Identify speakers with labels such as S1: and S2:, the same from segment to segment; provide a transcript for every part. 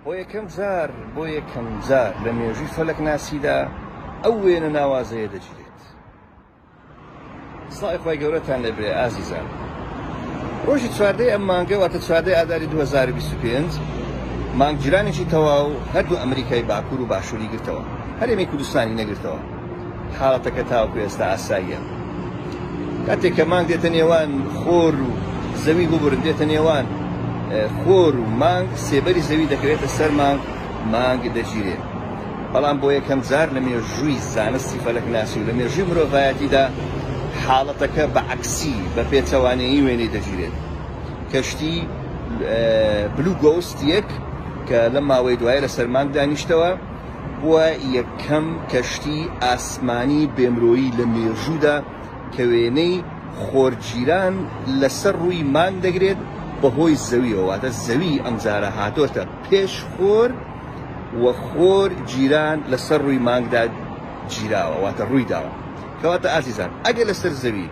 S1: بۆ یەکەم جار لە مێژووی فەلەک ناسیدا ئەو وێنە ناوازەیە دەگیرێت. سڵاوی خۆی گەورەتان لێبێ ئازیزان. ڕۆژی چواردەی ئەم مانگە واتە چواردەی ئاداری 2025 مانگگیرانێکی تەواو هەردوو ئەمریکای باکوور و باشووری گرتەوە، هەرێمی کوردستانی نەگرتەوە. حاڵەتەکە تاوەکو ئێستا ئاساییە. کاتێک کە مانگ دێتە نێوان خۆر و زەوی ببورن، دێتە نێوان خۆر و مانگ، سێبەری زەوی دەکەوێتە سەر مانگ دەگیرێت. بەڵام بۆ یەکەم جار لە مێژووی زانستی فەلەک ناسی و لە مێژووی مرۆڤایەتیدا حاڵەتەکە بە عەکسی بە پێچەوانەیی وێنەی دەگیرێت. کەشتی بلو گۆست یەک کە لە ماوەی دوایە لەسەر مانگ دانیشتەوە بووە یەکەم کەشتی ئاسمانی بێمرۆیی لە مێژوودا کە وێنەی خۆرگیران لەسەر ڕووی مانگ دەگرێت بەهۆی زەویەوە. واتە زەوی ئەمجارە هاتۆتە پێش خۆر و خۆر جیران لەسەر ڕووی مانگدا گیراوە، واتە ڕووی داوە. کەواتە ئازیزان، ئەگەر لەسەر زەوی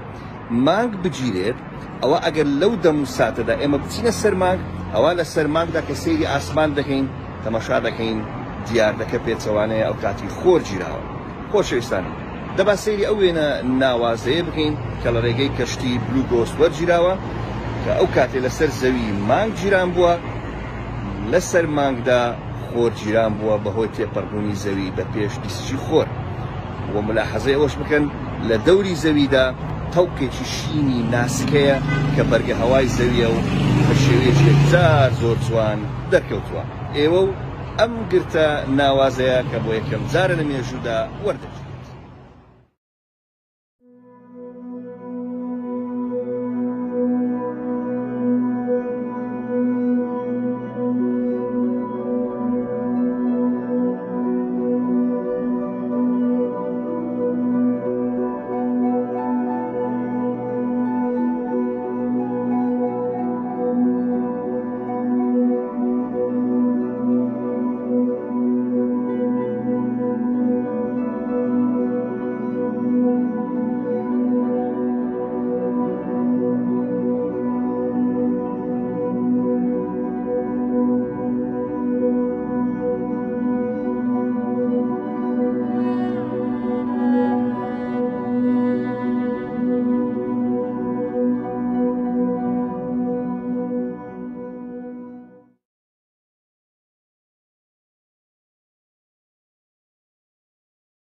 S1: مانگ بگیرێت، ئەوە ئەگەر لەو دەم و ساتەدا ئێمە بچینە سەر مانگ، ئەوە لە سەر مانگدا کە سەیری ئاسمان دەکەین، تەماشا دەکەین دیار دەکە پێچەوانەیە ئەو کاتی خۆر گیراوە. خۆشەویستانم، دەبا سەیری ئەو وێنە ناوازەیە بکەین کە لە ڕێگەی کەشتی بلو گۆست وەرگیراوە کە ئەو کاتێ لەسەر زەوی مانگ گیران بووە، لەسەر مانگدا خۆر گیران بووە بەهۆی تێپەڕبوونی زەوی بە پێش دیسکی خۆر. و ملاحەزەی ئەوەش بکەن لە دەوری زەویدا تەوقێکی شینی ناسکەیە کە بەرگە هەوای زەویە و بە شێوەیەکی زار زۆر جوان دەرکەوتووە. ئێوە و ئەم گرتە ناوازەیە کە بۆ یەکەم جارە لە مێژوودا وەردەگرن.